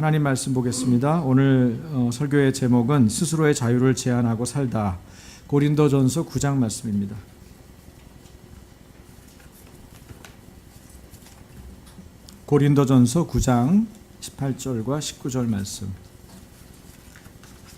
하나님 말씀 보겠습니다. 오늘 설교의 제목은 스스로의 자유를 제한하고 살다. 고린도전서 9장 말씀입니다. 고린도전서 9장 18절과 19절 말씀.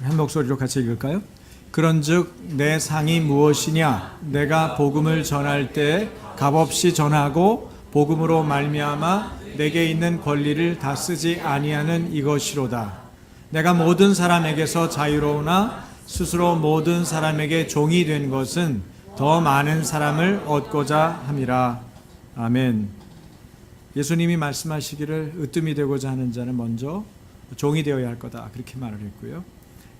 한 목소리로 같이 읽을까요? 그런즉 내 상이 무엇이냐? 내가 복음을 전할 때 값없이 전하고 복음으로 말미암아 내게 있는 권리를 다 쓰지 아니하는 이것이로다. 내가 모든 사람에게서 자유로우나 스스로 모든 사람에게 종이 된 것은 더 많은 사람을 얻고자 함이라. 아멘. 예수님이 말씀하시기를 으뜸이 되고자 하는 자는 먼저 종이 되어야 할 거다, 그렇게 말을 했고요.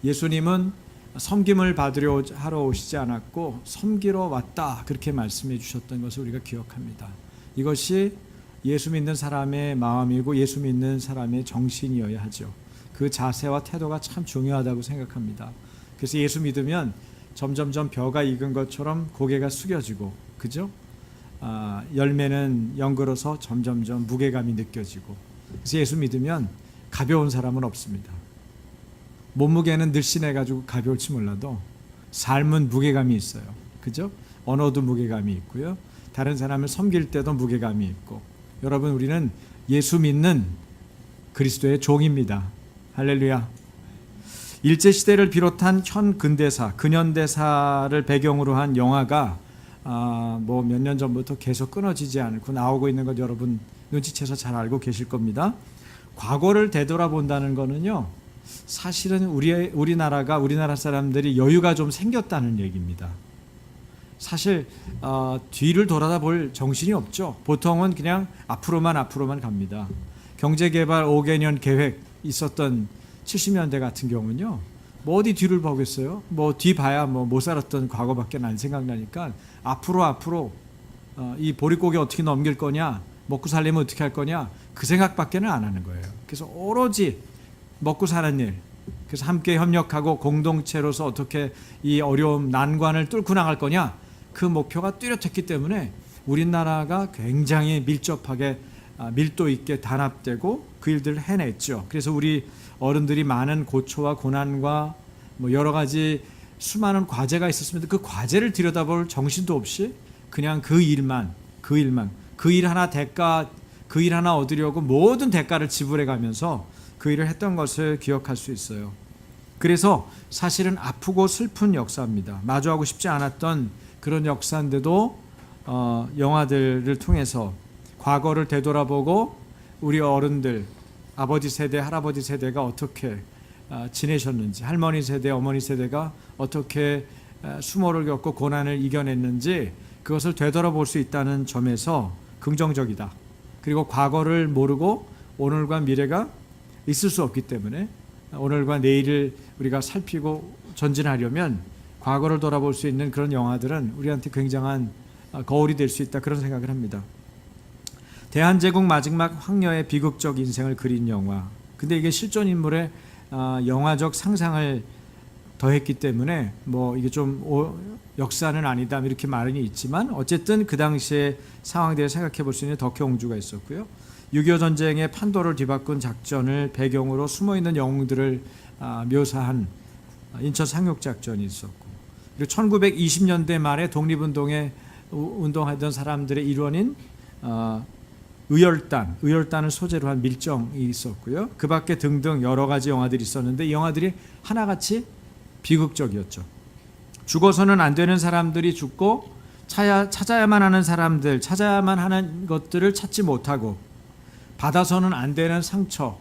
예수님은 섬김을 받으려 하러 오시지 않았고 섬기러 왔다, 그렇게 말씀해 주셨던 것을 우리가 기억합니다. 이것이 예수 믿는 사람의 마음이고 예수 믿는 사람의 정신이어야 하죠. 그 자세와 태도가 참 중요하다고 생각합니다. 그래서 예수 믿으면 점점점 벼가 익은 것처럼 고개가 숙여지고, 그죠? 열매는 연그러서 점점점 무게감이 느껴지고, 그래서 예수 믿으면 가벼운 사람은 없습니다. 몸무게는 늘씬해가지고 가벼울지 몰라도 삶은 무게감이 있어요. 그죠? 언어도 무게감이 있고요. 다른 사람을 섬길 때도 무게감이 있고. 여러분, 우리는 예수 믿는 그리스도의 종입니다. 할렐루야. 일제시대를 비롯한 현 근대사, 근현대사를 배경으로 한 영화가 몇 년 전부터 계속 끊어지지 않고 나오고 있는 것 여러분 눈치채서 잘 알고 계실 겁니다. 과거를 되돌아본다는 거는요, 사실은 우리나라 사람들이 여유가 좀 생겼다는 얘기입니다. 사실 뒤를 돌아볼 정신이 없죠. 보통은 그냥 앞으로만 갑니다. 경제개발 5개년 계획 있었던 70년대 같은 경우는요, 뭐 어디 뒤를 보겠어요? 뭐 뒤 봐야 못 살았던 과거밖에 안 생각나니까 앞으로 이 보릿고개 어떻게 넘길 거냐, 먹고 살려면 어떻게 할 거냐, 그 생각밖에는 안 하는 거예요. 그래서 오로지 먹고 사는 일, 그래서 함께 협력하고 공동체로서 어떻게 이 어려움 난관을 뚫고 나갈 거냐, 그 목표가 뚜렷했기 때문에 우리나라가 굉장히 밀접하게 밀도 있게 단합되고 그 일들을 해냈죠. 그래서 우리 어른들이 많은 고초와 고난과 여러 가지 수많은 과제가 있었습니다. 그 과제를 들여다볼 정신도 없이 그냥 그 일 하나 얻으려고 모든 대가를 지불해 가면서 그 일을 했던 것을 기억할 수 있어요. 그래서 사실은 아프고 슬픈 역사입니다. 마주하고 싶지 않았던 그런 역사인데도 영화들을 통해서 과거를 되돌아보고 우리 어른들, 아버지 세대, 할아버지 세대가 어떻게 지내셨는지, 할머니 세대, 어머니 세대가 어떻게 수모를 겪고 고난을 이겨냈는지 그것을 되돌아볼 수 있다는 점에서 긍정적이다. 그리고 과거를 모르고 오늘과 미래가 있을 수 없기 때문에 오늘과 내일을 우리가 살피고 전진하려면 과거를 돌아볼 수 있는 그런 영화들은 우리한테 굉장한 거울이 될 수 있다, 그런 생각을 합니다. 대한제국 마지막 황녀의 비극적 인생을 그린 영화. 근데 이게 실존 인물의 영화적 상상을 더했기 때문에 이게 좀 역사는 아니다 이렇게 말은 있지만, 어쨌든 그 당시의 상황에 대해 생각해 볼 수 있는 덕혜옹주가 있었고요. 6.25 전쟁의 판도를 뒤바꾼 작전을 배경으로 숨어있는 영웅들을 묘사한 인천 상륙작전이 있었고, 그리고 1920년대 말에 독립운동에 운동하던 사람들의 일원인 의열단을 소재로 한 밀정이 있었고요. 그 밖에 등등 여러 가지 영화들이 있었는데 이 영화들이 하나같이 비극적이었죠. 죽어서는 안 되는 사람들이 죽고 찾아야만 하는 사람들, 찾아야만 하는 것들을 찾지 못하고, 받아서는 안 되는 상처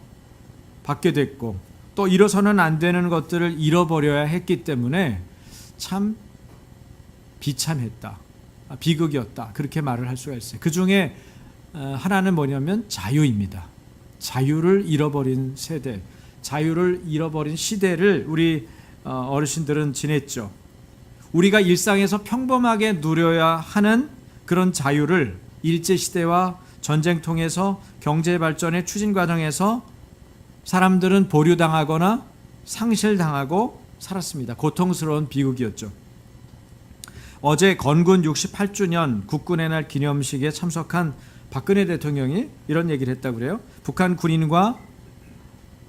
받게 됐고, 또 잃어서는 안 되는 것들을 잃어버려야 했기 때문에 참 비참했다, 비극이었다, 그렇게 말을 할 수가 있어요. 그 중에 하나는 뭐냐면 자유입니다. 자유를 잃어버린 세대, 자유를 잃어버린 시대를 우리 어르신들은 지냈죠. 우리가 일상에서 평범하게 누려야 하는 그런 자유를 일제시대와 전쟁 통해서 경제 발전의 추진 과정에서 사람들은 보류당하거나 상실당하고 살았습니다. 고통스러운 비극이었죠. 어제 건군 68주년 국군의 날 기념식에 참석한 박근혜 대통령이 이런 얘기를 했다고 그래요. 북한 군인과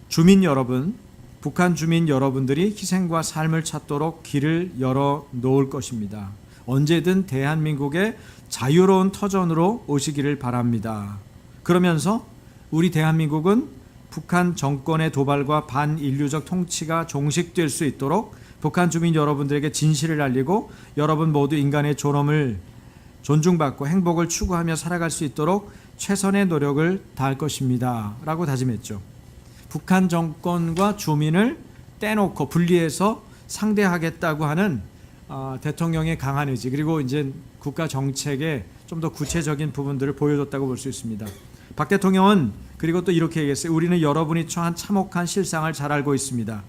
주민 여러분, 북한 주민 여러분들이 희생과 삶을 찾도록 길을 열어 놓을 것입니다. 언제든 대한민국의 자유로운 터전으로 오시기를 바랍니다. 그러면서 우리 대한민국은 북한 정권의 도발과 반인류적 통치가 종식될 수 있도록 북한 주민 여러분들에게 진실을 알리고 여러분 모두 인간의 존엄을 존중받고 행복을 추구하며 살아갈 수 있도록 최선의 노력을 다할 것입니다. 라고 다짐했죠. 북한 정권과 주민을 떼놓고 분리해서 상대하겠다고 하는 대통령의 강한 의지, 그리고 이제 국가 정책의 좀 더 구체적인 부분들을 보여줬다고 볼 수 있습니다. 박 대통령은 그리고 또 이렇게 얘기했어요. 우리는 여러분이 처한 참혹한 실상을 잘 알고 있습니다.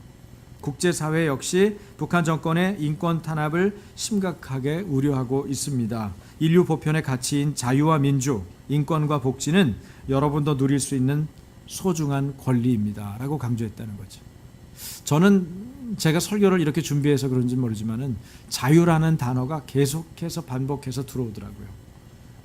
국제사회 역시 북한 정권의 인권 탄압을 심각하게 우려하고 있습니다. 인류 보편의 가치인 자유와 민주, 인권과 복지는 여러분도 누릴 수 있는 소중한 권리입니다. 라고 강조했다는 거죠. 저는 제가 설교를 이렇게 준비해서 그런지 모르지만은 자유라는 단어가 계속해서 반복해서 들어오더라고요.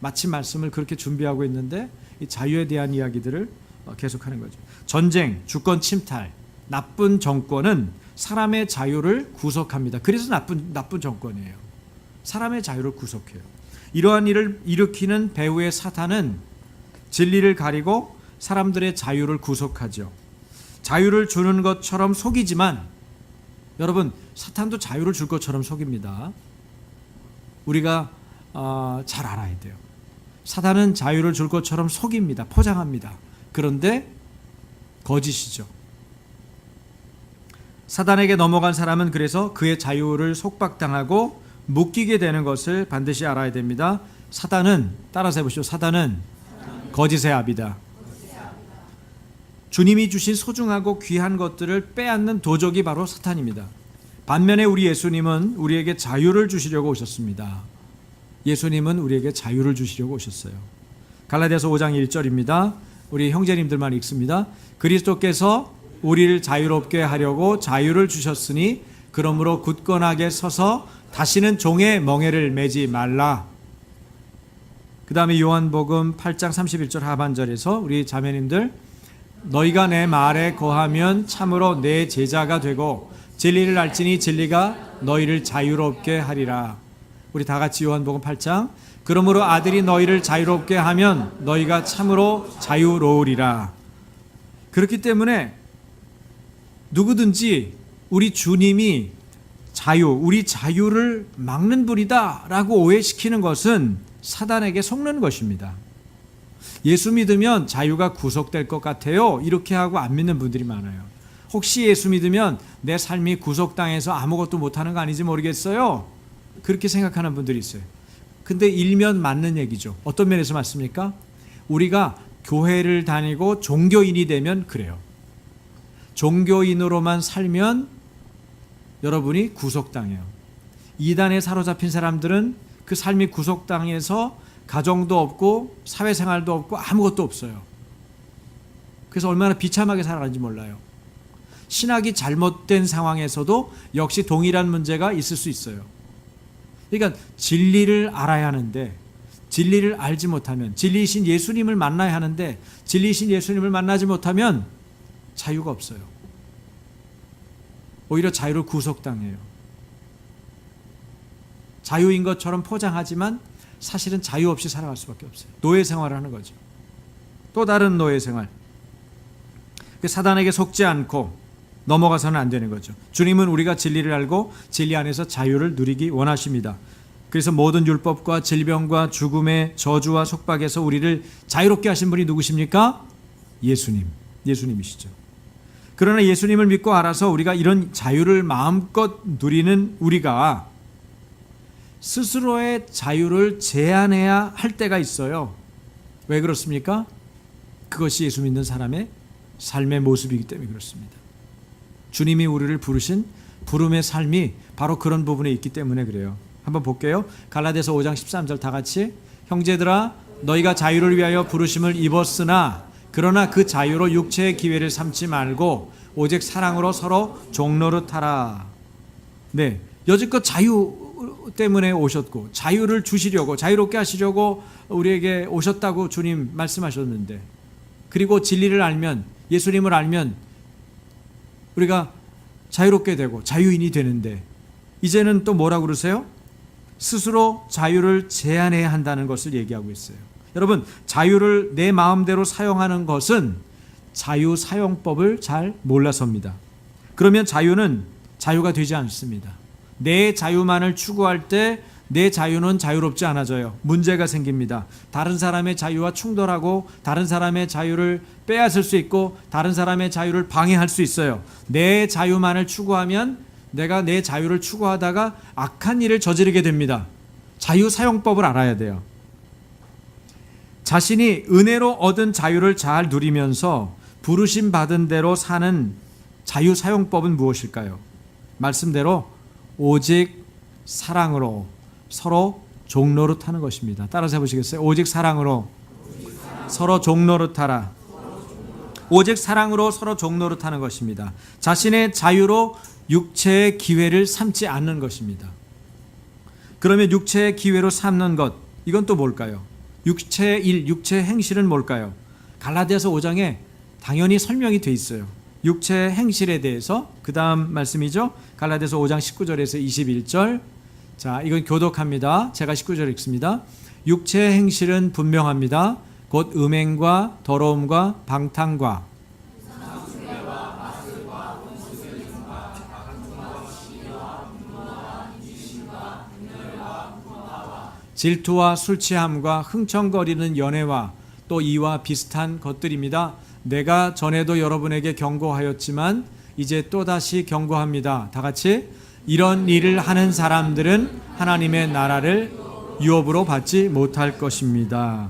마치 말씀을 그렇게 준비하고 있는데 이 자유에 대한 이야기들을 계속하는 거죠. 전쟁, 주권 침탈, 나쁜 정권은 사람의 자유를 구속합니다. 그래서 나쁜 정권이에요. 사람의 자유를 구속해요. 이러한 일을 일으키는 배후의 사탄은 진리를 가리고 사람들의 자유를 구속하죠. 자유를 주는 것처럼 속이지만 여러분, 사탄도 자유를 줄 것처럼 속입니다. 우리가 잘 알아야 돼요. 사탄은 자유를 줄 것처럼 속입니다. 포장합니다. 그런데 거짓이죠. 사단에게 넘어간 사람은 그래서 그의 자유를 속박당하고 묶이게 되는 것을 반드시 알아야 됩니다. 사단은, 따라서 해보시죠. 사단은 거짓의 아비다. 주님이 주신 소중하고 귀한 것들을 빼앗는 도적이 바로 사탄입니다. 반면에 우리 예수님은 우리에게 자유를 주시려고 오셨습니다. 예수님은 우리에게 자유를 주시려고 오셨어요. 갈라디아서 5장 1절입니다. 우리 형제님들만 읽습니다. 그리스도께서 우리를 자유롭게 하려고 자유를 주셨으니 그러므로 굳건하게 서서 다시는 종의 멍에를 매지 말라. 그 다음에 요한복음 8장 31절 하반절에서 우리 자매님들, 너희가 내 말에 거하면 참으로 내 제자가 되고 진리를 알지니 진리가 너희를 자유롭게 하리라. 우리 다 같이 요한복음 8장, 그러므로 아들이 너희를 자유롭게 하면 너희가 참으로 자유로우리라. 그렇기 때문에 누구든지 우리 주님이 우리 자유를 막는 분이다 라고 오해시키는 것은 사단에게 속는 것입니다. 예수 믿으면 자유가 구속될 것 같아요, 이렇게 하고 안 믿는 분들이 많아요. 혹시 예수 믿으면 내 삶이 구속당해서 아무것도 못하는 거 아닌지 모르겠어요, 그렇게 생각하는 분들이 있어요. 근데 일면 맞는 얘기죠. 어떤 면에서 맞습니까? 우리가 교회를 다니고 종교인이 되면 그래요. 종교인으로만 살면 여러분이 구속당해요. 이단에 사로잡힌 사람들은 그 삶이 구속당해서 가정도 없고 사회생활도 없고 아무것도 없어요. 그래서 얼마나 비참하게 살아가는지 몰라요. 신학이 잘못된 상황에서도 역시 동일한 문제가 있을 수 있어요. 그러니까 진리를 알아야 하는데 진리를 알지 못하면, 진리이신 예수님을 만나야 하는데 진리이신 예수님을 만나지 못하면 자유가 없어요. 오히려 자유를 구속당해요. 자유인 것처럼 포장하지만 사실은 자유 없이 살아갈 수밖에 없어요. 노예 생활을 하는 거죠. 또 다른 노예 생활. 사단에게 속지 않고 넘어가서는 안 되는 거죠. 주님은 우리가 진리를 알고 진리 안에서 자유를 누리기 원하십니다. 그래서 모든 율법과 질병과 죽음의 저주와 속박에서 우리를 자유롭게 하신 분이 누구십니까? 예수님이시죠. 그러나 예수님을 믿고 알아서 우리가 이런 자유를 마음껏 누리는 우리가 스스로의 자유를 제한해야 할 때가 있어요. 왜 그렇습니까? 그것이 예수 믿는 사람의 삶의 모습이기 때문에 그렇습니다. 주님이 우리를 부르신 부름의 삶이 바로 그런 부분에 있기 때문에 그래요. 한번 볼게요. 갈라디아서 5장 13절 다 같이, 형제들아 너희가 자유를 위하여 부르심을 입었으나 그러나 그 자유로 육체의 기회를 삼지 말고 오직 사랑으로 서로 종노릇하라. 네, 여지껏 자유 때문에 오셨고 자유를 주시려고, 자유롭게 하시려고 우리에게 오셨다고 주님 말씀하셨는데, 그리고 진리를 알면, 예수님을 알면 우리가 자유롭게 되고 자유인이 되는데 이제는 또 뭐라고 그러세요? 스스로 자유를 제한해야 한다는 것을 얘기하고 있어요. 여러분, 자유를 내 마음대로 사용하는 것은 자유 사용법을 잘 몰라서입니다. 그러면 자유는 자유가 되지 않습니다. 내 자유만을 추구할 때 내 자유는 자유롭지 않아져요. 문제가 생깁니다. 다른 사람의 자유와 충돌하고 다른 사람의 자유를 빼앗을 수 있고 다른 사람의 자유를 방해할 수 있어요. 내 자유만을 추구하면 내가 내 자유를 추구하다가 악한 일을 저지르게 됩니다. 자유 사용법을 알아야 돼요. 자신이 은혜로 얻은 자유를 잘 누리면서 부르심 받은 대로 사는 자유 사용법은 무엇일까요? 말씀대로 오직 사랑으로 서로 종노릇 하는 것입니다. 따라서 해보시겠어요? 오직 사랑으로 서로 종노릇 하라. 오직 사랑으로 서로 종노릇 하는 것입니다. 자신의 자유로 육체의 기회를 삼지 않는 것입니다. 그러면 육체의 기회로 삼는 것, 이건 또 뭘까요? 육체의 일, 육체의 행실은 뭘까요? 갈라디아서 5장에 당연히 설명이 돼 있어요. 육체의 행실에 대해서. 그 다음 말씀이죠. 갈라디아서 5장 19절에서 21절. 자, 이건 교독합니다. 제가 19절 읽습니다. 육체의 행실은 분명합니다. 곧 음행과 더러움과 방탕과 질투와 술취함과 흥청거리는 연애와 또 이와 비슷한 것들입니다. 내가 전에도 여러분에게 경고하였지만 이제 또다시 경고합니다. 다 같이. 이런 일을 하는 사람들은 하나님의 나라를 유업으로 받지 못할 것입니다.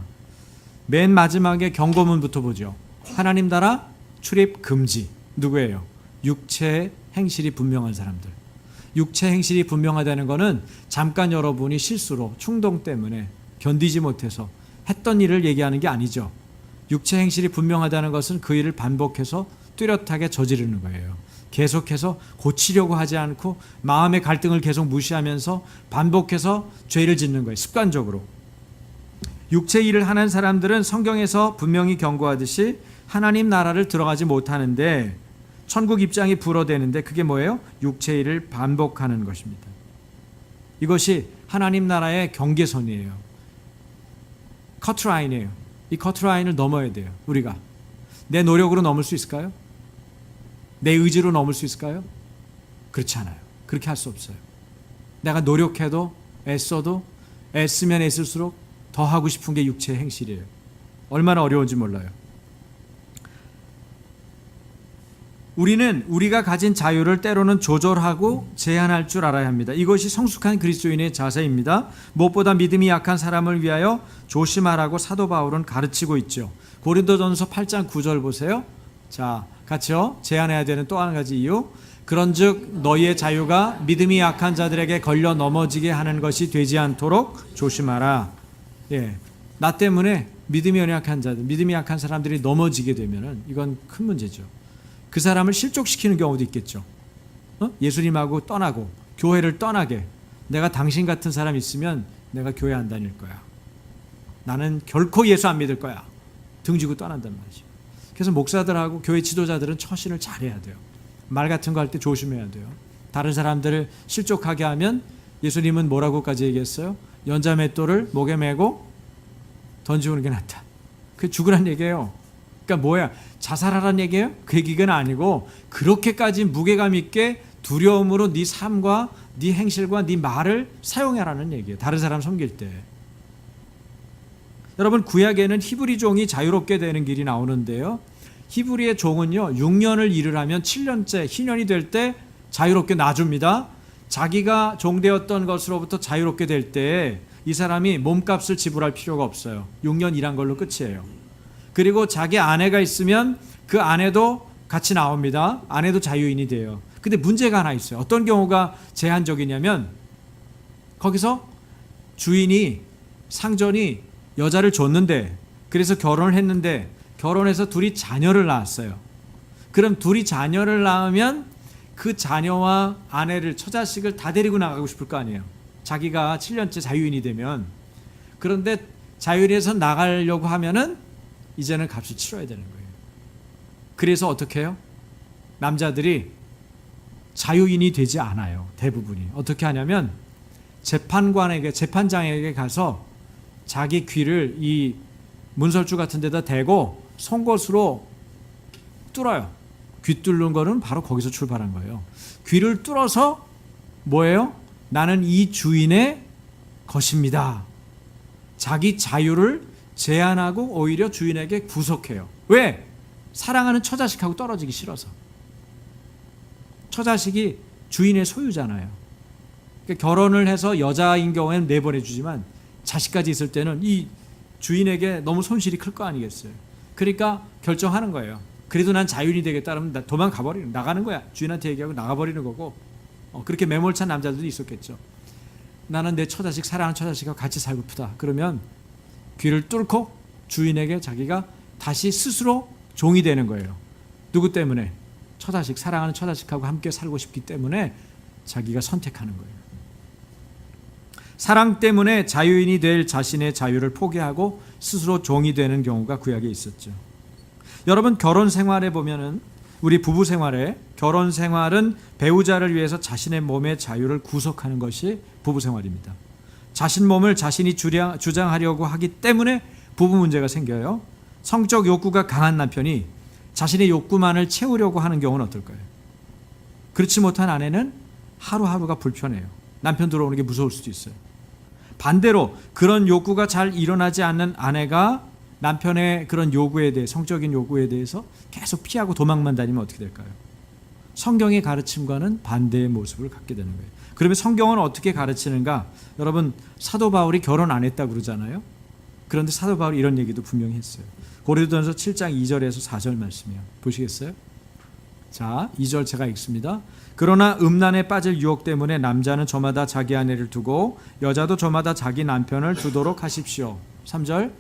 맨 마지막에 경고문부터 보죠. 하나님 나라 출입 금지. 누구예요? 육체 행실이 분명한 사람들. 육체 행실이 분명하다는 것은 잠깐 여러분이 실수로 충동 때문에 견디지 못해서 했던 일을 얘기하는 게 아니죠. 육체 행실이 분명하다는 것은 그 일을 반복해서 뚜렷하게 저지르는 거예요. 계속해서 고치려고 하지 않고 마음의 갈등을 계속 무시하면서 반복해서 죄를 짓는 거예요. 습관적으로. 육체 일을 하는 사람들은 성경에서 분명히 경고하듯이 하나님 나라를 들어가지 못하는데 천국 입장이 불어대는데 그게 뭐예요? 육체 일을 반복하는 것입니다. 이것이 하나님 나라의 경계선이에요. 커트라인이에요. 이 커트라인을 넘어야 돼요. 우리가. 내 노력으로 넘을 수 있을까요? 내 의지로 넘을 수 있을까요? 그렇지 않아요. 그렇게 할 수 없어요. 내가 노력해도 애써도 애쓰면 애쓸수록 더 하고 싶은 게 육체의 행실이에요. 얼마나 어려운지 몰라요. 우리는 우리가 가진 자유를 때로는 조절하고 제한할 줄 알아야 합니다. 이것이 성숙한 그리스도인의 자세입니다. 무엇보다 믿음이 약한 사람을 위하여 조심하라고 사도 바울은 가르치고 있죠. 고린도전서 8장 9절 보세요. 자, 같이요. 제한해야 되는 또 한 가지 이유. 그런즉 너희의 자유가 믿음이 약한 자들에게 걸려 넘어지게 하는 것이 되지 않도록 조심하라. 예, 나 때문에 믿음이 연약한 자들, 믿음이 약한 사람들이 넘어지게 되면은 이건 큰 문제죠. 그 사람을 실족시키는 경우도 있겠죠. 예수님하고 떠나고 교회를 떠나게. 내가 당신 같은 사람 있으면 내가 교회 안 다닐 거야. 나는 결코 예수 안 믿을 거야. 등지고 떠난단 말이죠. 그래서 목사들하고 교회 지도자들은 처신을 잘해야 돼요. 말 같은 거 할 때 조심해야 돼요. 다른 사람들을 실족하게 하면 예수님은 뭐라고까지 얘기했어요? 연자맷돌을 목에 메고 던지우는 게 낫다. 그게 죽으란 얘기예요. 그러니까 뭐야? 자살하란 얘기예요? 그 얘기가 아니고 그렇게까지 무게감 있게 두려움으로 네 삶과 네 행실과 네 말을 사용하라는 얘기예요. 다른 사람 섬길 때. 여러분, 구약에는 히브리 종이 자유롭게 되는 길이 나오는데요. 히브리의 종은요, 6년을 일을 하면 7년째 희년이 될 때 자유롭게 놔줍니다. 자기가 종되었던 것으로부터 자유롭게 될 때 이 사람이 몸값을 지불할 필요가 없어요. 6년 일한 걸로 끝이에요. 그리고 자기 아내가 있으면 그 아내도 같이 나옵니다. 아내도 자유인이 돼요. 근데 문제가 하나 있어요. 어떤 경우가 제한적이냐면 거기서 주인이 상전이 여자를 줬는데 그래서 결혼을 했는데 결혼해서 둘이 자녀를 낳았어요. 그럼 둘이 자녀를 낳으면 그 자녀와 아내를 처자식을 다 데리고 나가고 싶을 거 아니에요. 자기가 7년째 자유인이 되면. 그런데 자유인에서 나가려고 하면은 이제는 값을 치러야 되는 거예요. 그래서 어떻게 해요? 남자들이 자유인이 되지 않아요. 대부분이. 어떻게 하냐면 재판장에게 가서 자기 귀를 이 문설주 같은 데다 대고 송곳으로 뚫어요. 귀 뚫는 거는 바로 거기서 출발한 거예요. 귀를 뚫어서 뭐예요? 나는 이 주인의 것입니다. 자기 자유를 제한하고 오히려 주인에게 구속해요. 왜? 사랑하는 처자식하고 떨어지기 싫어서. 처자식이 주인의 소유잖아요. 그러니까 결혼을 해서 여자인 경우에는 내보내주지만 자식까지 있을 때는 이 주인에게 너무 손실이 클 거 아니겠어요. 그러니까 결정하는 거예요. 그래도 난 자유인이 되겠다 그러면 도망가버리는, 나가는 거야. 주인한테 얘기하고 나가버리는 거고. 그렇게 매몰찬 남자들도 있었겠죠. 나는 내 처자식, 사랑하는 처자식과 같이 살고프다. 그러면 귀를 뚫고 주인에게 자기가 다시 스스로 종이 되는 거예요. 누구 때문에? 처자식, 사랑하는 처자식하고 함께 살고 싶기 때문에 자기가 선택하는 거예요. 사랑 때문에 자유인이 될 자신의 자유를 포기하고 스스로 종이 되는 경우가 구약에 있었죠. 여러분, 결혼 생활에 보면은, 우리 부부 생활에, 결혼 생활은 배우자를 위해서 자신의 몸의 자유를 구속하는 것이 부부 생활입니다. 자신 몸을 자신이 주장하려고 하기 때문에 부부 문제가 생겨요. 성적 욕구가 강한 남편이 자신의 욕구만을 채우려고 하는 경우는 어떨까요? 그렇지 못한 아내는 하루하루가 불편해요. 남편 들어오는 게 무서울 수도 있어요. 반대로 그런 욕구가 잘 일어나지 않는 아내가 남편의 그런 요구에 대해, 성적인 요구에 대해서 계속 피하고 도망만 다니면 어떻게 될까요? 성경의 가르침과는 반대의 모습을 갖게 되는 거예요. 그러면 성경은 어떻게 가르치는가? 여러분, 사도 바울이 결혼 안 했다고 그러잖아요. 그런데 사도 바울이 이런 얘기도 분명히 했어요. 고린도전서 7장 2절에서 4절 말씀이요. 보시겠어요? 자, 2절 제가 읽습니다. 그러나 음란에 빠질 유혹 때문에 남자는 저마다 자기 아내를 두고 여자도 저마다 자기 남편을 두도록 하십시오. 3절.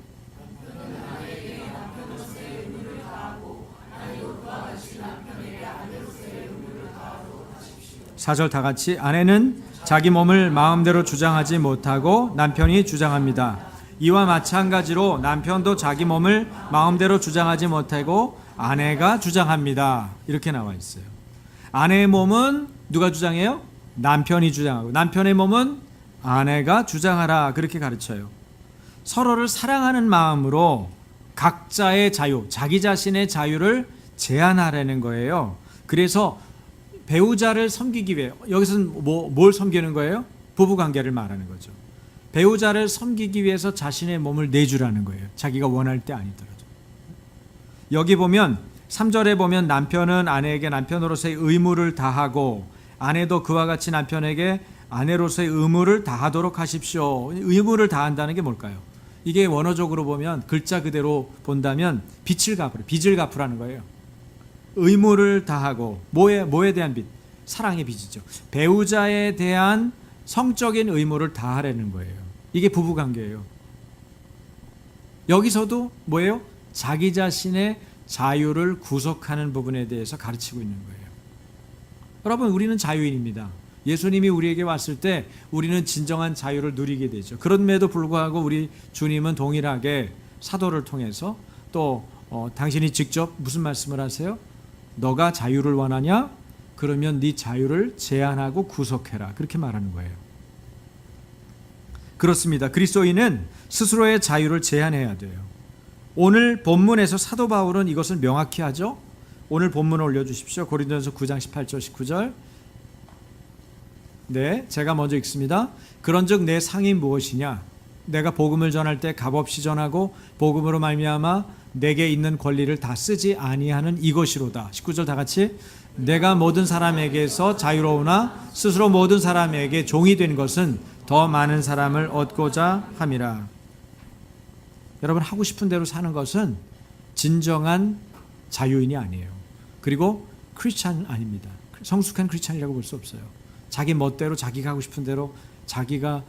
4절 다 같이. 아내는 자기 몸을 마음대로 주장하지 못하고 남편이 주장합니다. 이와 마찬가지로 남편도 자기 몸을 마음대로 주장하지 못하고 아내가 주장합니다. 이렇게 나와 있어요. 아내의 몸은 누가 주장해요? 남편이 주장하고, 남편의 몸은 아내가 주장하라. 그렇게 가르쳐요. 서로를 사랑하는 마음으로 각자의 자유, 자기 자신의 자유를 제한하라는 거예요. 그래서 배우자를 섬기기 위해, 여기서는 뭘 섬기는 거예요? 부부관계를 말하는 거죠. 배우자를 섬기기 위해서 자신의 몸을 내주라는 거예요. 자기가 원할 때 아니더라도. 여기 보면 3절에 보면 남편은 아내에게 남편으로서의 의무를 다하고 아내도 그와 같이 남편에게 아내로서의 의무를 다하도록 하십시오. 의무를 다한다는 게 뭘까요? 이게 원어적으로 보면 글자 그대로 본다면 빚을 갚으라는 거예요. 의무를 다하고, 뭐에 대한 빚? 사랑의 빚이죠. 배우자에 대한 성적인 의무를 다하라는 거예요. 이게 부부관계예요. 여기서도 뭐예요? 자기 자신의 자유를 구속하는 부분에 대해서 가르치고 있는 거예요. 여러분, 우리는 자유인입니다. 예수님이 우리에게 왔을 때 우리는 진정한 자유를 누리게 되죠. 그럼에도 불구하고 우리 주님은 동일하게 사도를 통해서 또 당신이 직접 무슨 말씀을 하세요? 너가 자유를 원하냐? 그러면 네 자유를 제한하고 구속해라. 그렇게 말하는 거예요. 그렇습니다. 그리스도인은 스스로의 자유를 제한해야 돼요. 오늘 본문에서 사도 바울은 이것을 명확히 하죠. 오늘 본문을 올려주십시오. 고린도전서 9장 18절 19절. 네, 제가 먼저 읽습니다. 그런즉 내 상이 무엇이냐? 내가 복음을 전할 때 값없이 전하고 복음으로 말미암아 내게 있는 권리를 다 쓰지 아니하는 이것이로다. 19절 다 같이. 내가 모든 사람에게서 자유로우나 스스로 모든 사람에게 종이 된 것은 더 많은 사람을 얻고자 함이라. 여러분, 하고 싶은 대로 사는 것은 진정한 자유인이 아니에요. 그리고 크리스찬 아닙니다. 성숙한 크리스찬이라고 볼 수 없어요. 자기 멋대로, 자기가 하고 싶은 대로, 자기가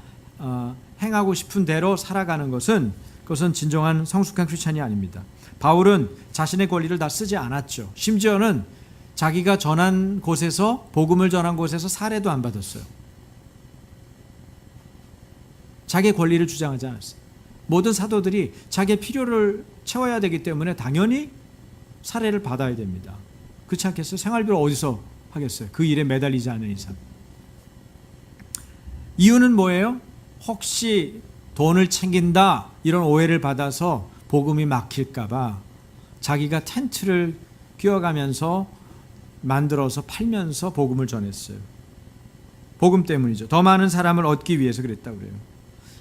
행하고 싶은 대로 살아가는 그것은 진정한 성숙한 크리스찬이 아닙니다. 바울은 자신의 권리를 다 쓰지 않았죠. 심지어는 자기가 전한 곳에서, 복음을 전한 곳에서 사례도 안 받았어요. 자기의 권리를 주장하지 않았어요. 모든 사도들이 자기의 필요를 채워야 되기 때문에 당연히 사례를 받아야 됩니다. 그렇지 않겠어요? 생활비를 어디서 하겠어요? 그 일에 매달리지 않는 이상. 이유는 뭐예요? 혹시 돈을 챙긴다 이런 오해를 받아서 복음이 막힐까 봐 자기가 텐트를 끼워가면서 만들어서 팔면서 복음을 전했어요. 복음 때문이죠. 더 많은 사람을 얻기 위해서 그랬다고 그래요.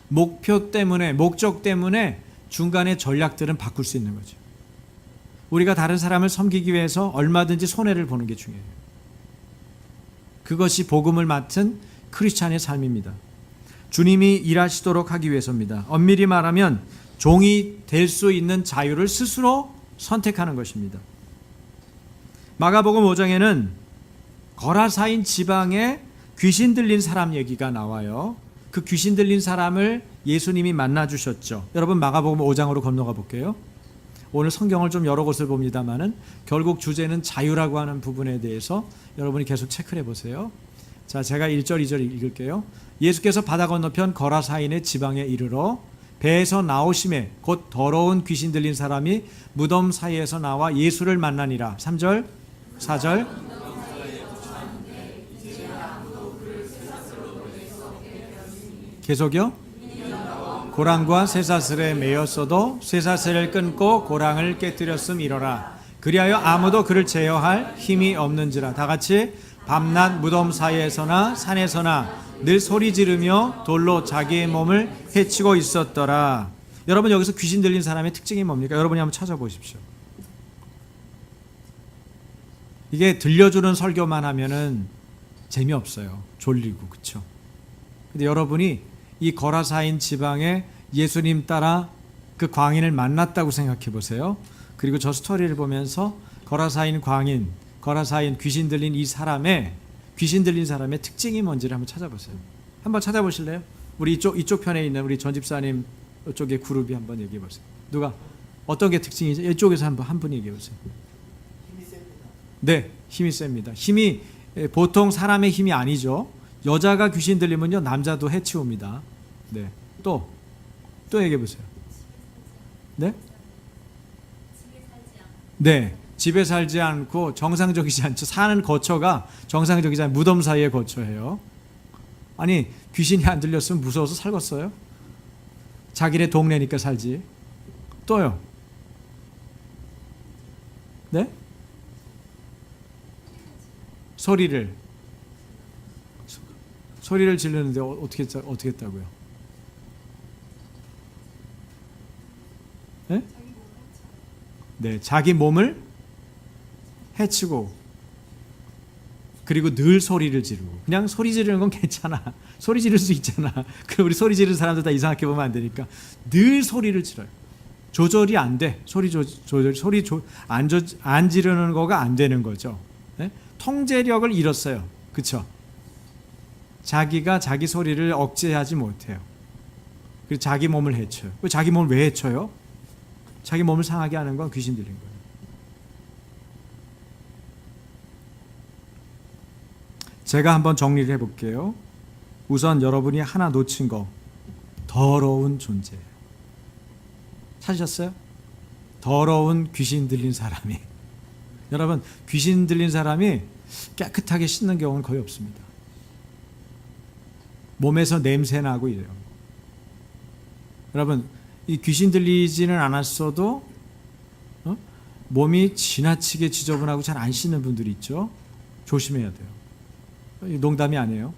목표 때문에, 목적 때문에 중간에 전략들은 바꿀 수 있는 거죠. 우리가 다른 사람을 섬기기 위해서 얼마든지 손해를 보는 게 중요해요. 그것이 복음을 맡은 크리스찬의 삶입니다. 주님이 일하시도록 하기 위해서입니다. 엄밀히 말하면 종이 될 수 있는 자유를 스스로 선택하는 것입니다. 마가복음 5장에는 거라사인 지방에 귀신 들린 사람 얘기가 나와요. 그 귀신 들린 사람을 예수님이 만나 주셨죠. 여러분 마가복음 5장으로 건너가 볼게요. 오늘 성경을 좀 여러 곳을 봅니다만은 결국 주제는 자유라고 하는 부분에 대해서 여러분이 계속 체크를 해보세요. 자, 제가 1절 2절 읽을게요. 예수께서 바다 건너편 거라사인의 지방에 이르러 배에서 나오심에 곧 더러운 귀신 들린 사람이 무덤 사이에서 나와 예수를 만나니라. 3절 4절 계속요. 고랑과 쇠사슬에 매였어도 쇠사슬을 끊고 고랑을 깨뜨렸음이러라. 그리하여 아무도 그를 제어할 힘이 없는지라. 다 같이 밤낮 무덤 사이에서나 산에서나 늘 소리 지르며 돌로 자기의 몸을 해치고 있었더라. 여러분 여기서 귀신 들린 사람의 특징이 뭡니까? 여러분이 한번 찾아보십시오. 이게 들려주는 설교만 하면은 재미없어요. 졸리고, 그렇죠? 근데 여러분이 이 거라사인 지방에 예수님 따라 그 광인을 만났다고 생각해 보세요. 그리고 저 스토리를 보면서 거라사인 광인, 거라사인 귀신 들린 이 사람의 귀신 들린 사람의 특징이 뭔지를 한번 찾아보세요. 한번 찾아보실래요? 우리 이쪽 편에 있는 우리 전 집사님 이쪽의 그룹이 한번 얘기해 보세요. 누가 어떤 게 특징이죠? 이쪽에서 한 분이 얘기해 보세요. 힘이 셉니다. 네, 힘이 셉니다. 힘이 보통 사람의 힘이 아니죠. 여자가 귀신 들리면요 남자도 해치웁니다. 네, 또 얘기해 보세요. 네? 네, 집에 살지 않고 정상적이지 않죠. 사는 거처가 정상적이지 않은 무덤 사이에 거처예요. 아니 귀신이 안 들렸으면 무서워서 살겠어요? 자기네 동네니까 살지. 또요. 네? 소리를 지르는데 어떻게 했다고요? 네? 네, 자기 몸을 해치고 그리고 늘 소리를 지르고. 그냥 소리 지르는 건 괜찮아. 소리 지를 수 있잖아. 그럼 우리 소리 지르는 사람들 다 이상하게 보면 안 되니까 늘 소리를 지르요. 조절이 안 돼. 안 지르는 거가 안 되는 거죠. 네? 통제력을 잃었어요. 그렇죠? 자기가 자기 소리를 억제하지 못해요. 그리고 자기 몸을 해쳐요. 자기 몸을 왜 해쳐요? 자기 몸을 상하게 하는 건 귀신 들린 거예요. 제가 한번 정리를 해볼게요. 우선 여러분이 하나 놓친 거, 더러운 존재예요. 찾으셨어요? 더러운 귀신 들린 사람이. 여러분 귀신 들린 사람이 깨끗하게 씻는 경우는 거의 없습니다. 몸에서 냄새 나고 이래요. 여러분 이 귀신 들리지는 않았어도 몸이 지나치게 지저분하고 잘 안 씻는 분들이 있죠. 조심해야 돼요. 농담이 아니에요.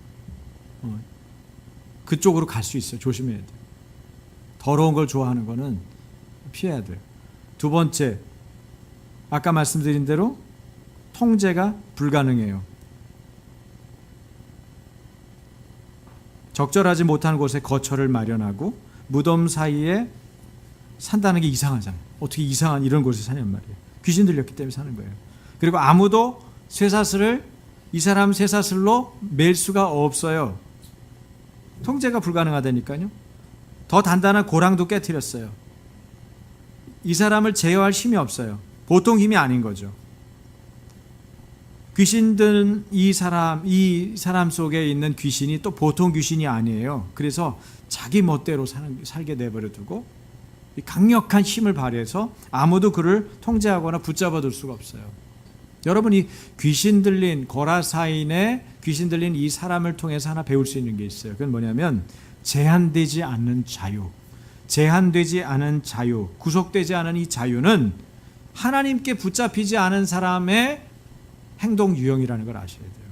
그쪽으로 갈 수 있어요. 조심해야 돼요. 더러운 걸 좋아하는 거는 피해야 돼요. 두 번째, 아까 말씀드린 대로 통제가 불가능해요. 적절하지 못한 곳에 거처를 마련하고 무덤 사이에 산다는 게 이상하잖아요. 어떻게 이상한 이런 곳에 사냔 말이에요. 귀신 들렸기 때문에 사는 거예요. 그리고 아무도 이 사람 쇠사슬로 맬 수가 없어요. 통제가 불가능하다니까요. 더 단단한 고랑도 깨트렸어요. 이 사람을 제어할 힘이 없어요. 보통 힘이 아닌 거죠. 귀신 든 이 사람 속에 있는 귀신이 또 보통 귀신이 아니에요. 그래서 자기 멋대로 살게 내버려 두고 강력한 힘을 발휘해서 아무도 그를 통제하거나 붙잡아 둘 수가 없어요. 여러분이 귀신 들린 거라사인의 귀신 들린 이 사람을 통해서 하나 배울 수 있는 게 있어요. 그건 뭐냐면 제한되지 않는 자유. 제한되지 않은 자유, 구속되지 않은 이 자유는 하나님께 붙잡히지 않은 사람의 행동 유형이라는 걸 아셔야 돼요.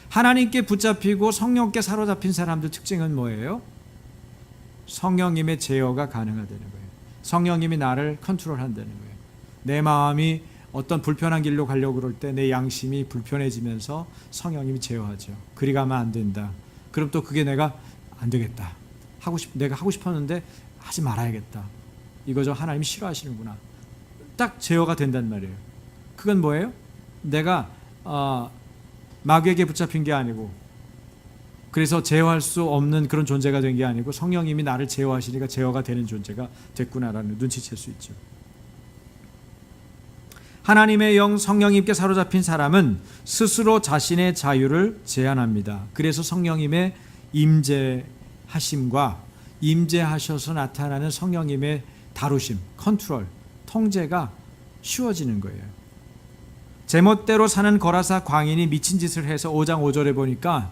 하나님께 붙잡히고 성령께 사로잡힌 사람들 특징은 뭐예요? 성령님의 제어가 가능하다는 거예요. 성령님이 나를 컨트롤한다는 거예요. 내 마음이 어떤 불편한 길로 가려고 그럴 때 내 양심이 불편해지면서 성령님이 제어하죠. 그리 가면 안 된다. 그럼 또 그게 내가 안 되겠다. 내가 하고 싶었는데 하지 말아야겠다. 이거죠. 하나님이 싫어하시는구나. 딱 제어가 된단 말이에요. 그건 뭐예요? 내가 마귀에게 붙잡힌 게 아니고 그래서 제어할 수 없는 그런 존재가 된 게 아니고 성령님이 나를 제어하시니까 제어가 되는 존재가 됐구나라는 눈치챌 수 있죠. 하나님의 영 성령님께 사로잡힌 사람은 스스로 자신의 자유를 제한합니다. 그래서 성령님의 임재하심과 임재하셔서 나타나는 성령님의 다루심, 컨트롤, 통제가 쉬워지는 거예요. 제멋대로 사는 거라사 광인이 미친 짓을 해서 5장 5절에 보니까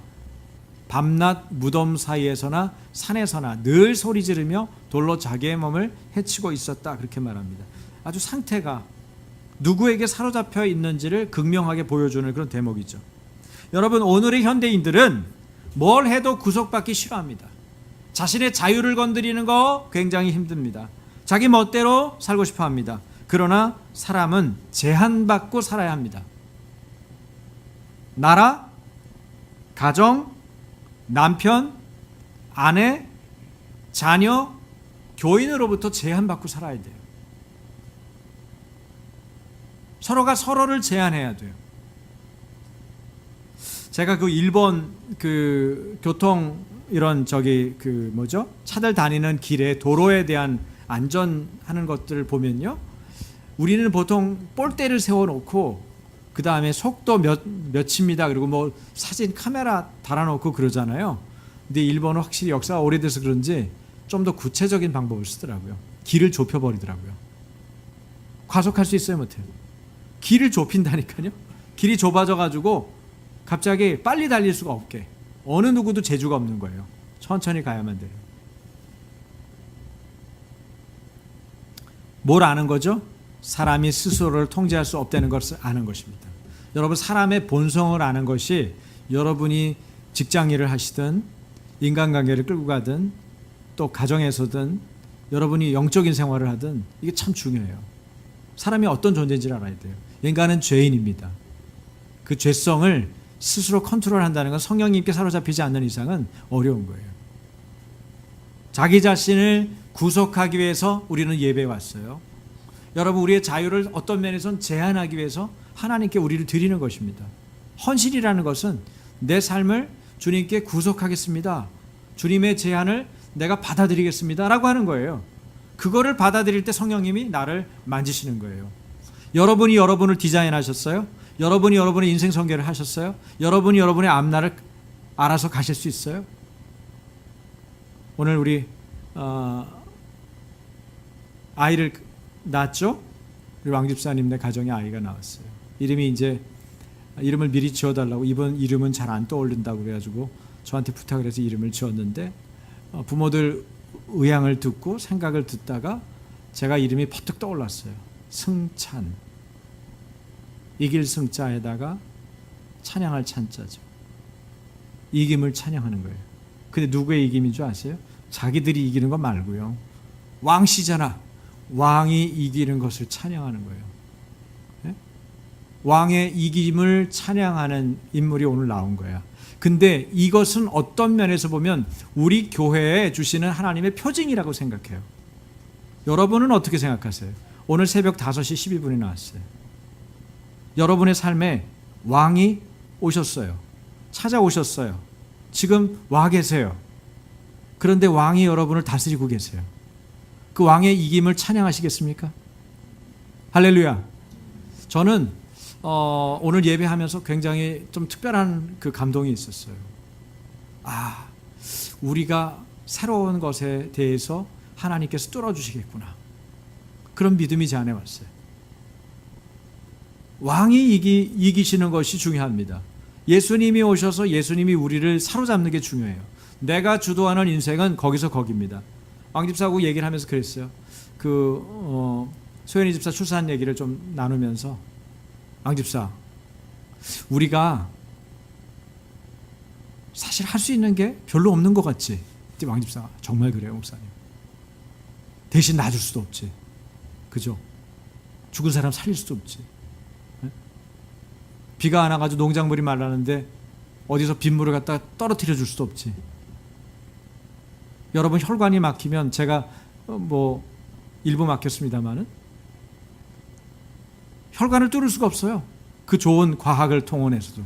밤낮 무덤 사이에서나 산에서나 늘 소리 지르며 돌로 자기의 몸을 해치고 있었다. 그렇게 말합니다. 아주 상태가 누구에게 사로잡혀 있는지를 극명하게 보여주는 그런 대목이죠. 여러분, 오늘의 현대인들은 뭘 해도 구속받기 싫어합니다. 자신의 자유를 건드리는 거 굉장히 힘듭니다. 자기 멋대로 살고 싶어 합니다. 그러나 사람은 제한받고 살아야 합니다. 나라, 가정, 남편, 아내, 자녀, 교인으로부터 제한받고 살아야 돼요. 서로가 서로를 제한해야 돼요. 제가 그 일본 그 교통 이런 차들 다니는 길에 도로에 대한 안전하는 것들을 보면요. 우리는 보통 볼대를 세워놓고 그 다음에 속도 몇입니다. 그리고 뭐 사진 카메라 달아놓고 그러잖아요. 근데 일본은 확실히 역사가 오래돼서 그런지 좀 더 구체적인 방법을 쓰더라고요. 길을 좁혀버리더라고요. 과속할 수 있어요, 못해요? 길을 좁힌다니까요. 길이 좁아져가지고 갑자기 빨리 달릴 수가 없게. 어느 누구도 재주가 없는 거예요. 천천히 가야만 돼요. 뭘 아는 거죠? 사람이 스스로를 통제할 수 없다는 것을 아는 것입니다. 여러분, 사람의 본성을 아는 것이 여러분이 직장일을 하시든 인간관계를 끌고 가든 또 가정에서든 여러분이 영적인 생활을 하든 이게 참 중요해요. 사람이 어떤 존재인지를 알아야 돼요. 인간은 죄인입니다. 그 죄성을 스스로 컨트롤한다는 건 성령님께 사로잡히지 않는 이상은 어려운 거예요. 자기 자신을 구속하기 위해서 우리는 예배에 왔어요. 여러분, 우리의 자유를 어떤 면에서는 제한하기 위해서 하나님께 우리를 드리는 것입니다. 헌신이라는 것은 내 삶을 주님께 구속하겠습니다. 주님의 제한을 내가 받아들이겠습니다. 라고 하는 거예요. 그거를 받아들일 때 성령님이 나를 만지시는 거예요. 여러분이 여러분을 디자인하셨어요? 여러분이 여러분의 인생 설계를 하셨어요? 여러분이 여러분의 앞날을 알아서 가실 수 있어요? 오늘 우리 아이를 낳았죠? 우리 왕집사님네 가정에 아이가 나왔어요. 이름을 미리 지어달라고, 이번 이름은 잘 안 떠오른다고 그래가지고 저한테 부탁을 해서 이름을 지었는데 부모들 의향을 듣고 생각을 듣다가 제가 이름이 퍼뜩 떠올랐어요. 승찬. 이길 승자에다가 찬양할 찬자죠. 이김을 찬양하는 거예요. 근데 누구의 이김인 줄 아세요? 자기들이 이기는 거 말고요. 왕씨잖아. 왕이 이기는 것을 찬양하는 거예요. 네? 왕의 이김을 찬양하는 인물이 오늘 나온 거야. 근데 이것은 어떤 면에서 보면 우리 교회에 주시는 하나님의 표징이라고 생각해요. 여러분은 어떻게 생각하세요? 오늘 새벽 5시 12분에 나왔어요. 여러분의 삶에 왕이 오셨어요. 찾아오셨어요. 지금 와 계세요. 그런데 왕이 여러분을 다스리고 계세요. 그 왕의 이김을 찬양하시겠습니까? 할렐루야. 저는 오늘 예배하면서 굉장히 좀 특별한 그 감동이 있었어요. 우리가 새로운 것에 대해서 하나님께서 뚫어주시겠구나. 그런 믿음이 제 안에 왔어요. 왕이 이기시는 것이 중요합니다. 예수님이 오셔서 예수님이 우리를 사로잡는 게 중요해요. 내가 주도하는 인생은 거기서 거기입니다. 왕집사하고 얘기를 하면서 그랬어요. 소연이 집사 출산 얘기를 좀 나누면서, 왕집사, 우리가 사실 할 수 있는 게 별로 없는 것 같지? 왕집사가, 정말 그래요 목사님. 대신 놔줄 수도 없지. 그죠? 죽은 사람 살릴 수도 없지. 비가 안 와가지고 농작물이 말라는데 어디서 빗물을 갖다 떨어뜨려 줄 수도 없지. 여러분, 혈관이 막히면, 제가 일부 막혔습니다마는 혈관을 뚫을 수가 없어요. 그 좋은 과학을 통원해서도.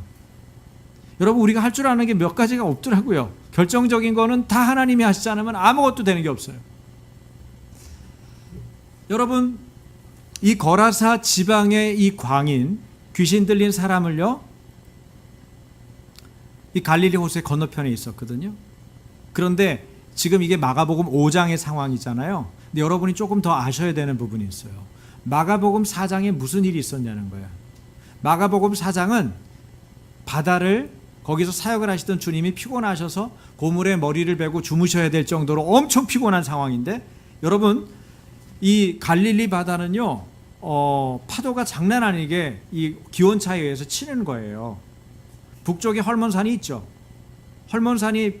여러분, 우리가 할 줄 아는 게 몇 가지가 없더라고요. 결정적인 거는 다 하나님이 하시지 않으면 아무것도 되는 게 없어요. 여러분, 이 거라사 지방의 이 광인, 귀신 들린 사람을요, 이 갈릴리 호수의 건너편에 있었거든요. 그런데 지금 이게 마가복음 5장의 상황이잖아요. 근데 여러분이 조금 더 아셔야 되는 부분이 있어요. 마가복음 4장에 무슨 일이 있었냐는 거예요. 마가복음 4장은 바다를, 거기서 사역을 하시던 주님이 피곤하셔서 고물에 머리를 베고 주무셔야 될 정도로 엄청 피곤한 상황인데, 여러분, 이 갈릴리 바다는요, 파도가 장난 아니게 이 기온차에 의해서 치는 거예요. 북쪽에 헐몬산이 있죠. 헐몬산이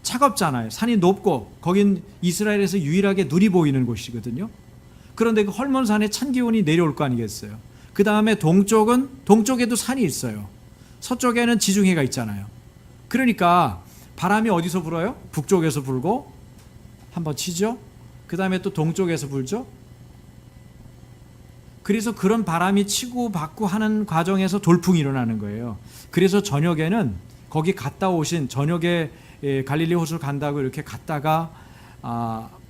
차갑잖아요. 산이 높고 거긴 이스라엘에서 유일하게 눈이 보이는 곳이거든요. 그런데 그 헐몬산에 찬 기온이 내려올 거 아니겠어요. 그 다음에 동쪽에도 산이 있어요. 서쪽에는 지중해가 있잖아요. 그러니까 바람이 어디서 불어요? 북쪽에서 불고 한번 치죠. 그 다음에 또 동쪽에서 불죠. 그래서 그런 바람이 치고 받고 하는 과정에서 돌풍이 일어나는 거예요. 그래서 저녁에는 거기 갔다 오신, 저녁에 갈릴리 호수를 간다고 이렇게 갔다가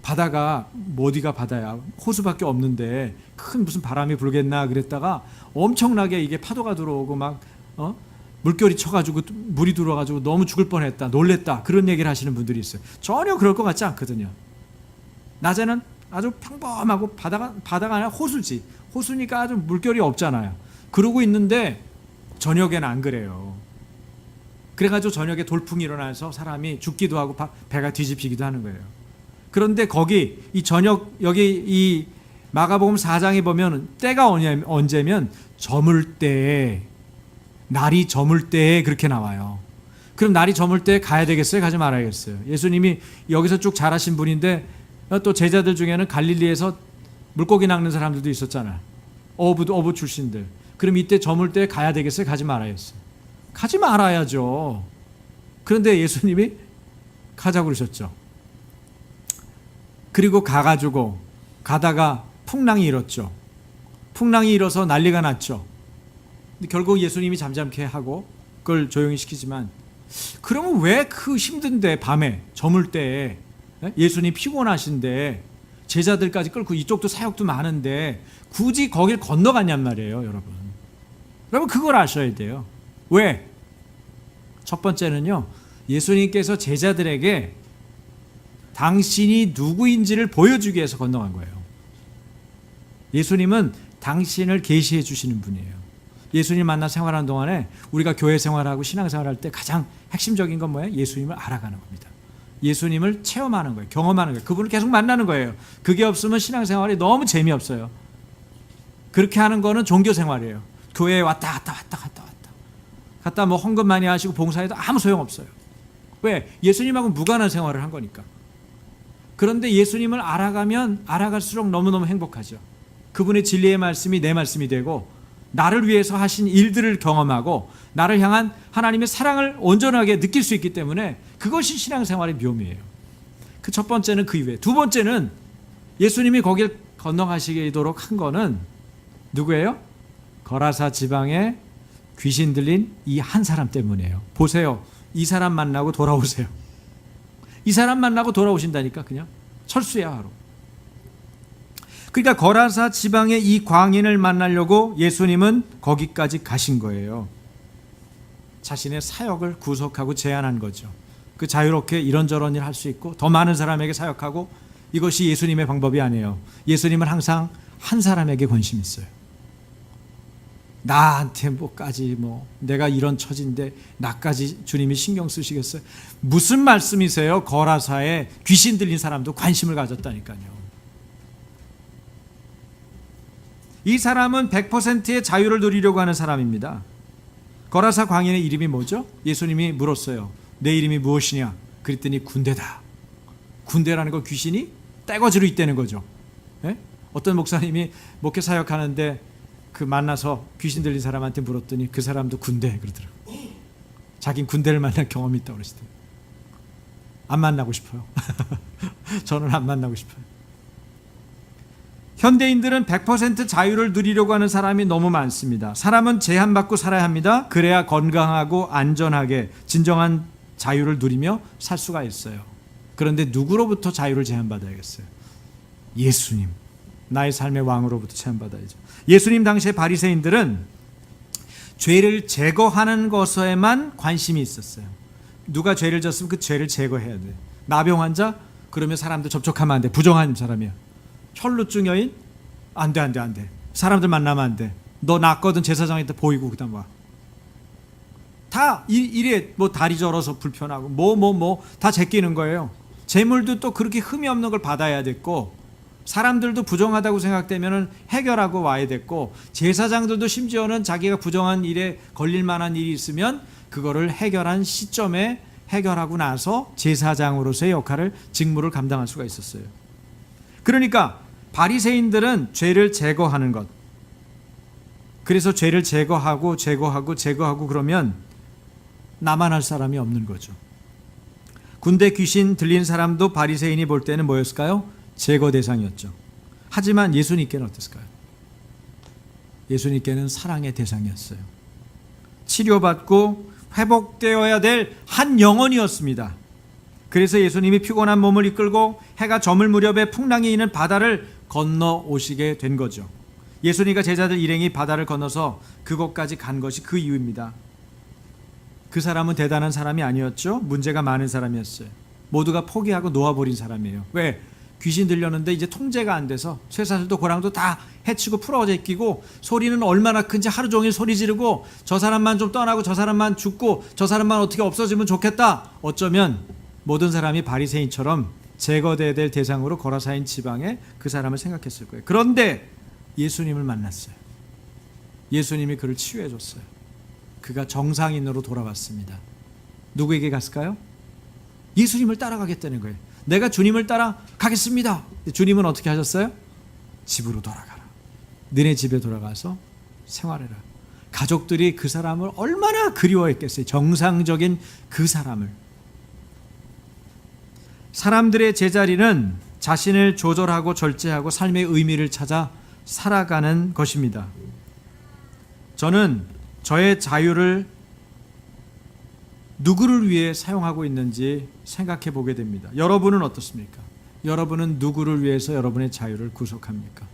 바다가, 어디가 바다야, 호수밖에 없는데 큰 무슨 바람이 불겠나 그랬다가 엄청나게 이게 파도가 들어오고 막 물결이 쳐가지고 물이 들어와가지고 너무 죽을 뻔했다, 놀랬다, 그런 얘기를 하시는 분들이 있어요. 전혀 그럴 것 같지 않거든요. 낮에는 아주 평범하고 바다가 아니라 호수지. 호수니까 아주 물결이 없잖아요. 그러고 있는데 저녁에는 안 그래요. 그래가지고 저녁에 돌풍이 일어나서 사람이 죽기도 하고 배가 뒤집히기도 하는 거예요. 그런데 거기 여기 이 마가복음 4장에 보면 때가 언제면 저물 때에, 날이 저물 때에 그렇게 나와요. 그럼 날이 저물 때에 가야 되겠어요? 가지 말아야겠어요? 예수님이 여기서 쭉 자라신 분인데, 또 제자들 중에는 갈릴리에서 물고기 낚는 사람들도 있었잖아요. 어부 출신들. 그럼 이때 저물 때에 가야 되겠어요? 가지 말아야겠어요? 가지 말아야죠. 그런데 예수님이 가자고 그러셨죠. 그리고 가가지고 가다가 풍랑이 일었죠. 풍랑이 일어서 난리가 났죠. 근데 결국 예수님이 잠잠케 하고 그걸 조용히 시키지만, 그러면 왜 그 힘든데 밤에 저물 때에 예수님 피곤하신데 제자들까지 끌고, 이쪽도 사역도 많은데 굳이 거길 건너갔냔 말이에요. 여러분 그걸 아셔야 돼요. 왜? 첫 번째는요, 예수님께서 제자들에게 당신이 누구인지를 보여주기 위해서 건너간 거예요. 예수님은 당신을 계시해 주시는 분이에요. 예수님 만나 생활하는 동안에 우리가 교회 생활하고 신앙 생활할 때 가장 핵심적인 건 뭐예요? 예수님을 알아가는 겁니다. 예수님을 체험하는 거예요. 경험하는 거예요. 그분을 계속 만나는 거예요. 그게 없으면 신앙 생활이 너무 재미없어요. 그렇게 하는 거는 종교 생활이에요. 교회에 왔다 갔다 뭐 헌금 많이 하시고 봉사해도 아무 소용없어요. 왜? 예수님하고 무관한 생활을 한 거니까. 그런데 예수님을 알아가면 알아갈수록 너무너무 행복하죠. 그분의 진리의 말씀이 내 말씀이 되고, 나를 위해서 하신 일들을 경험하고 나를 향한 하나님의 사랑을 온전하게 느낄 수 있기 때문에 그것이 신앙생활의 묘미예요. 그 첫 번째는 그 이외에. 두 번째는 예수님이 거길 건너가시도록 한 거는 누구예요? 거라사 지방에 귀신 들린 이 한 사람 때문이에요. 보세요. 이 사람 만나고 돌아오세요. 이 사람 만나고 돌아오신다니까. 그냥 철수야 하루. 그러니까 거라사 지방의 이 광인을 만나려고 예수님은 거기까지 가신 거예요. 자신의 사역을 구속하고 제안한 거죠. 그 자유롭게 이런저런 일 할 수 있고 더 많은 사람에게 사역하고, 이것이 예수님의 방법이 아니에요. 예수님은 항상 한 사람에게 관심이 있어요. 나한테 뭐까지 내가 이런 처지인데 나까지 주님이 신경 쓰시겠어요? 무슨 말씀이세요? 거라사에 귀신 들린 사람도 관심을 가졌다니까요. 이 사람은 100%의 자유를 누리려고 하는 사람입니다. 거라사 광인의 이름이 뭐죠? 예수님이 물었어요. 내 이름이 무엇이냐? 그랬더니 군대다. 군대라는 거 귀신이 떼거지로 있다는 거죠. 네? 어떤 목사님이 목회 사역하는데 만나서 귀신 들린 사람한테 물었더니 그 사람도 군대 그러더라고요. 자긴 군대를 만난 경험이 있다고 그러시더라고요. 안 만나고 싶어요. 저는 안 만나고 싶어요. 현대인들은 100% 자유를 누리려고 하는 사람이 너무 많습니다. 사람은 제한받고 살아야 합니다. 그래야 건강하고 안전하게 진정한 자유를 누리며 살 수가 있어요. 그런데 누구로부터 자유를 제한받아야겠어요? 예수님, 나의 삶의 왕으로부터 제한받아야죠. 예수님 당시의 바리새인들은 죄를 제거하는 것에만 관심이 있었어요. 누가 죄를 졌으면 그 죄를 제거해야 돼. 나병 환자? 그러면 사람들 접촉하면 안 돼. 부정한 사람이야. 혈루증 여인? 안 돼. 사람들 만나면 안 돼. 너 낫거든. 제사장한테 보이고 그다음 와. 다 이래 다리 저려서 불편하고 다 제끼는 거예요. 재물도 또 그렇게 흠이 없는 걸 받아야 됐고, 사람들도 부정하다고 생각되면 해결하고 와야 됐고, 제사장들도 심지어는 자기가 부정한 일에 걸릴 만한 일이 있으면 그거를 해결한 시점에 해결하고 나서 제사장으로서의 역할을, 직무를 감당할 수가 있었어요. 그러니까 바리새인들은 죄를 제거하는 것, 그래서 죄를 제거하고 그러면 나만 할 사람이 없는 거죠. 군대 귀신 들린 사람도 바리새인이 볼 때는 뭐였을까요? 제거 대상이었죠. 하지만 예수님께는 어땠을까요? 예수님께는 사랑의 대상이었어요. 치료받고 회복되어야 될 한 영혼이었습니다. 그래서 예수님이 피곤한 몸을 이끌고 해가 저물 무렵에 풍랑이 있는 바다를 건너오시게 된 거죠. 예수님과 제자들 일행이 바다를 건너서 그곳까지 간 것이 그 이유입니다. 그 사람은 대단한 사람이 아니었죠. 문제가 많은 사람이었어요. 모두가 포기하고 놓아버린 사람이에요. 왜? 귀신 들렸는데 이제 통제가 안 돼서 쇠사슬도 고랑도 다 해치고 풀어져 끼고, 소리는 얼마나 큰지 하루 종일 소리 지르고, 저 사람만 좀 떠나고 저 사람만 죽고 저 사람만 어떻게 없어지면 좋겠다. 어쩌면 모든 사람이 바리새인처럼 제거돼야 될 대상으로 거라사인 지방에 그 사람을 생각했을 거예요. 그런데 예수님을 만났어요. 예수님이 그를 치유해 줬어요. 그가 정상인으로 돌아왔습니다. 누구에게 갔을까요? 예수님을 따라가겠다는 거예요. 내가 주님을 따라가겠습니다. 주님은 어떻게 하셨어요? 집으로 돌아가라. 너네 집에 돌아가서 생활해라. 가족들이 그 사람을 얼마나 그리워했겠어요. 정상적인 그 사람을. 사람들의 제자리는 자신을 조절하고 절제하고 삶의 의미를 찾아 살아가는 것입니다. 저는 저의 자유를 누구를 위해 사용하고 있는지 생각해 보게 됩니다. 여러분은 어떻습니까? 여러분은 누구를 위해서 여러분의 자유를 구속합니까?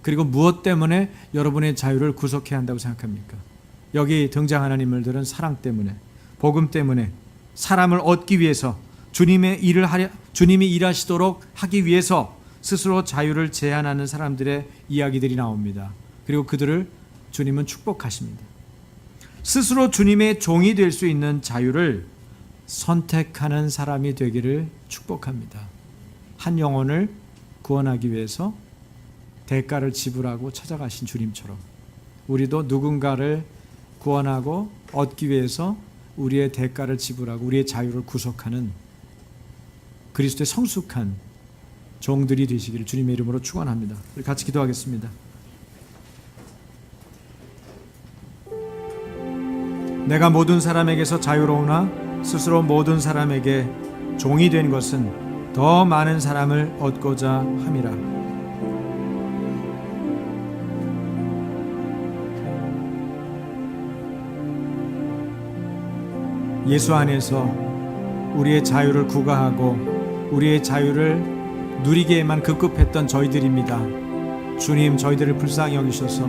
그리고 무엇 때문에 여러분의 자유를 구속해야 한다고 생각합니까? 여기 등장하는 인물들은 사랑 때문에, 복음 때문에, 사람을 얻기 위해서, 주님이 일하시도록 하기 위해서 스스로 자유를 제한하는 사람들의 이야기들이 나옵니다. 그리고 그들을 주님은 축복하십니다. 스스로 주님의 종이 될 수 있는 자유를 선택하는 사람이 되기를 축복합니다. 한 영혼을 구원하기 위해서 대가를 지불하고 찾아가신 주님처럼 우리도 누군가를 구원하고 얻기 위해서 우리의 대가를 지불하고 우리의 자유를 구속하는 그리스도의 성숙한 종들이 되시기를 주님의 이름으로 축원합니다. 우리 같이 기도하겠습니다. 내가 모든 사람에게서 자유로우나 스스로 모든 사람에게 종이 된 것은 더 많은 사람을 얻고자 함이라. 예수 안에서 우리의 자유를 구가하고 우리의 자유를 누리기에만 급급했던 저희들입니다. 주님, 저희들을 불쌍히 여기셔서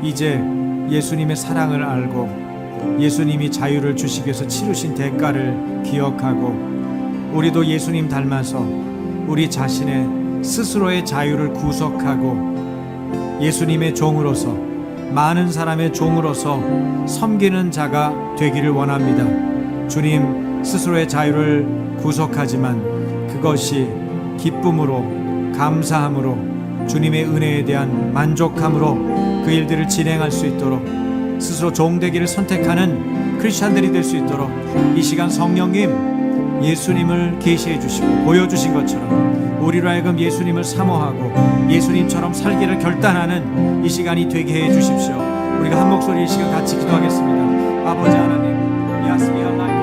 이제 예수님의 사랑을 알고 예수님이 자유를 주시기 위해서 치르신 대가를 기억하고 우리도 예수님 닮아서 우리 자신의 스스로의 자유를 구속하고 예수님의 종으로서 많은 사람의 종으로서 섬기는 자가 되기를 원합니다. 주님, 스스로의 자유를 구속하지만 그것이 기쁨으로, 감사함으로, 주님의 은혜에 대한 만족함으로 그 일들을 진행할 수 있도록, 스스로 종되기를 선택하는 크리스찬들이 될 수 있도록 이 시간 성령님, 예수님을 계시해 주시고 보여주신 것처럼 우리로 하여금 예수님을 사모하고 예수님처럼 살기를 결단하는 이 시간이 되게 해 주십시오. 우리가 한 목소리 이 시간 같이 기도하겠습니다. 아버지 하나님, Yes, we are like